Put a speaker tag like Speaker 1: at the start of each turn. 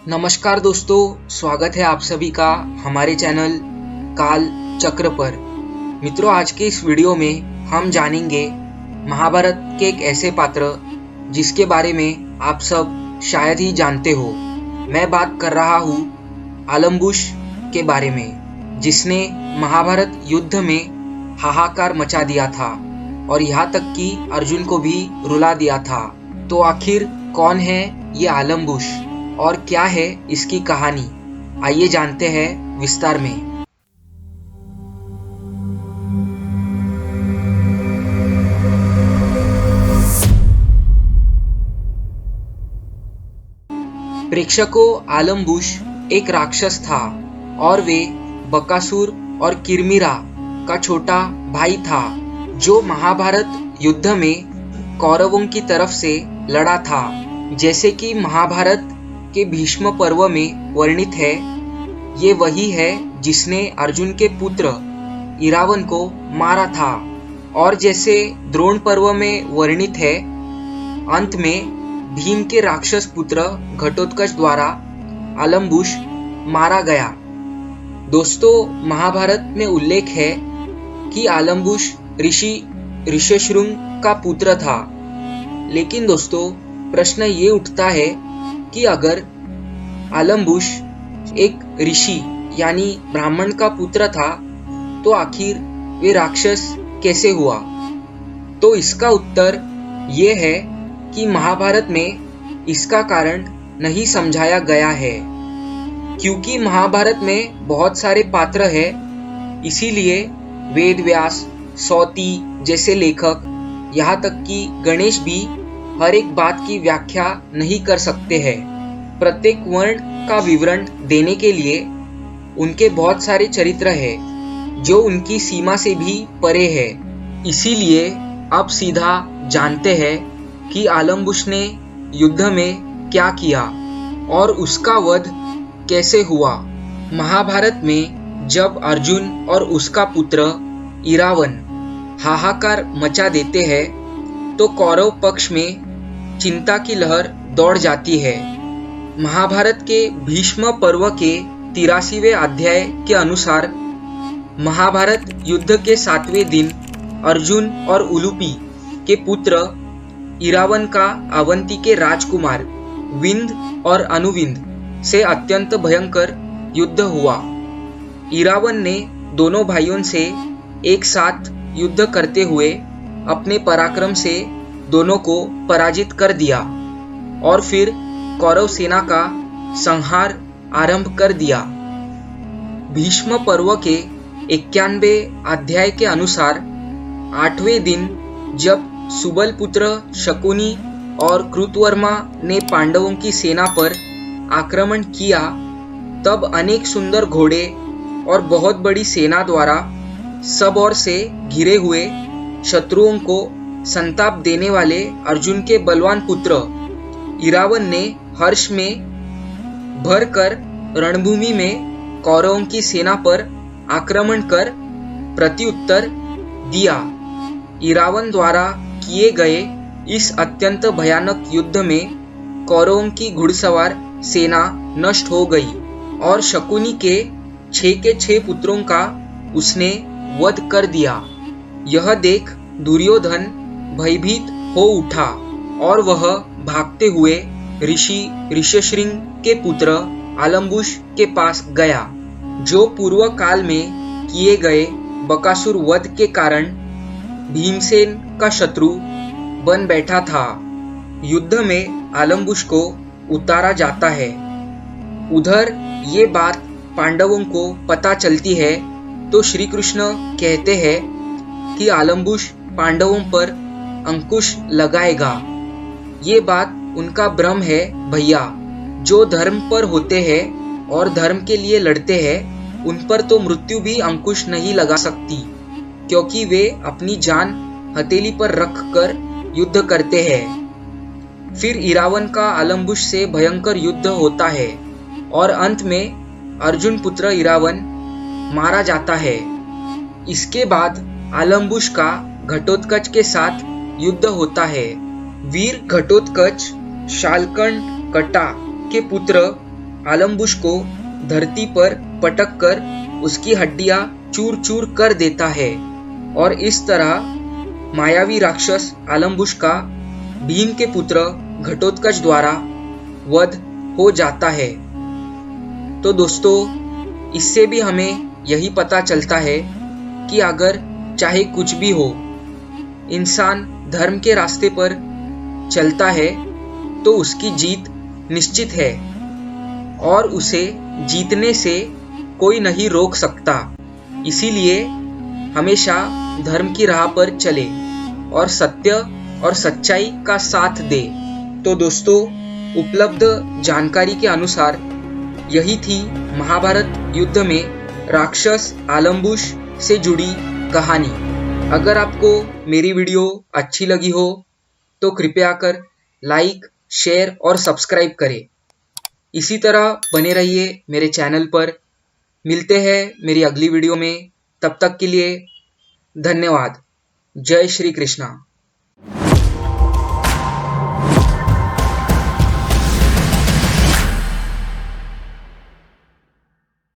Speaker 1: नमस्कार दोस्तों, स्वागत है आप सभी का हमारे चैनल काल चक्र पर। मित्रों, आज के इस वीडियो में हम जानेंगे महाभारत के एक ऐसे पात्र जिसके बारे में आप सब शायद ही जानते हो। मैं बात कर रहा हूँ आलम्बुश के बारे में, जिसने महाभारत युद्ध में हाहाकार मचा दिया था और यहाँ तक कि अर्जुन को भी रुला दिया था। तो आखिर कौन है ये आलम्बुश और क्या है इसकी कहानी, आइए जानते हैं विस्तार में। प्रेक्षकों, आलम्बुश एक राक्षस था और वे बकासुर और किरमिरा का छोटा भाई था, जो महाभारत युद्ध में कौरवों की तरफ से लड़ा था। जैसे कि महाभारत के भीष्म पर्व में वर्णित है, ये वही है जिसने अर्जुन के पुत्र इरावन को मारा था। और जैसे द्रोण पर्व में वर्णित है, अंत में भीम के राक्षस पुत्र घटोत्कच द्वारा आलम्बुश मारा गया। दोस्तों, महाभारत में उल्लेख है कि आलम्बुश ऋषि ऋष्यशृंग का पुत्र था। लेकिन दोस्तों, प्रश्न ये उठता है कि अगर आलम्बुश एक ऋषि यानी ब्राह्मण का पुत्र था, तो आखिर वे राक्षस कैसे हुआ? तो इसका उत्तर ये है कि महाभारत में इसका कारण नहीं समझाया गया है, क्योंकि महाभारत में बहुत सारे पात्र हैं। इसीलिए वेद व्यास, सौती जैसे लेखक, यहाँ तक कि गणेश भी हर एक बात की व्याख्या नहीं कर सकते हैं। प्रत्येक वर्ण का विवरण देने के लिए उनके बहुत सारे चरित्र हैं, जो उनकी सीमा से भी परे है। इसीलिए अब सीधा जानते हैं कि आलम्बुश ने युद्ध में क्या किया और उसका वध कैसे हुआ। महाभारत में जब अर्जुन और उसका पुत्र इरावन हाहाकार मचा देते हैं, तो कौरव पक्ष में चिंता की लहर दौड़ जाती है। महाभारत के भीष्म पर्व के 83वें अध्याय के अनुसार महाभारत युद्ध के 7वें दिन अर्जुन और उलूपी के पुत्र इरावन का अवंती के राजकुमार विंद और अनुविंद से अत्यंत भयंकर युद्ध हुआ। इरावन ने दोनों भाइयों से एक साथ युद्ध करते हुए अपने पराक्रम से दोनों को पराजित कर दिया और फिर कौरव सेना का संहार आरंभ कर दिया। भीष्म पर्व के 91वें अध्याय के अनुसार 8वें दिन जब सुबल पुत्र शकुनी और कृतवर्मा ने पांडवों की सेना पर आक्रमण किया, तब अनेक सुंदर घोड़े और बहुत बड़ी सेना द्वारा सब ओर से घिरे हुए शत्रुओं को संताप देने वाले अर्जुन के बलवान पुत्र इरावन ने हर्ष में भरकर रणभूमि में कौरवों की सेना पर आक्रमण कर प्रत्युत्तर दिया। इरावन द्वारा किए गए इस अत्यंत भयानक युद्ध में कौरवों की घुड़सवार सेना नष्ट हो गई और शकुनी के 6 पुत्रों का उसने वध कर दिया। यह देख दुर्योधन भयभीत हो उठा और वह भागते हुए ऋषि ऋष्यशृंग के पुत्र आलम्बुश के पास गया, जो पूर्व काल में किए गए बकासुर वध के कारण भीमसेन का शत्रु बन बैठा था। युद्ध में आलम्बुश को उतारा जाता है। उधर ये बात पांडवों को पता चलती है, तो श्री कृष्ण कहते हैं कि आलम्बुश पांडवों पर अंकुश लगाएगा। ये बात उनका भ्रम है भैया। जो धर्म पर होते हैं और धर्म के लिए लड़ते हैं, उन पर तो मृत्यु भी अंकुश नहीं लगा सकती, क्योंकि वे अपनी जान हथेली पर रख कर युद्ध करते हैं। फिर इरावन का आलम्बुश से भयंकर युद्ध होता है और अंत में अर्जुन पुत्र इरावन मारा जाता है। इसके बाद आलम्बुश का घटोत्कच के साथ युद्ध होता है। वीर घटोत्कच शाल्कण कटा के पुत्र आलम्बुश को धरती पर पटक कर उसकी हड्डियां चूर चूर कर देता है और इस तरह मायावी राक्षस आलम्बुश का भीम के पुत्र घटोत्कच द्वारा वध हो जाता है। तो दोस्तों, इससे भी हमें यही पता चलता है कि अगर चाहे कुछ भी हो, इंसान धर्म के रास्ते पर चलता है तो उसकी जीत निश्चित है और उसे जीतने से कोई नहीं रोक सकता। इसीलिए हमेशा धर्म की राह पर चले और सत्य और सच्चाई का साथ दे। तो दोस्तों, उपलब्ध जानकारी के अनुसार यही थी महाभारत युद्ध में राक्षस आलम्बुश से जुड़ी कहानी। अगर आपको मेरी वीडियो अच्छी लगी हो तो कृपया कर लाइक, शेयर और सब्सक्राइब करें। इसी तरह बने रहिए मेरे चैनल पर। मिलते हैं मेरी अगली वीडियो में। तब तक के लिए धन्यवाद। जय श्री कृष्णा।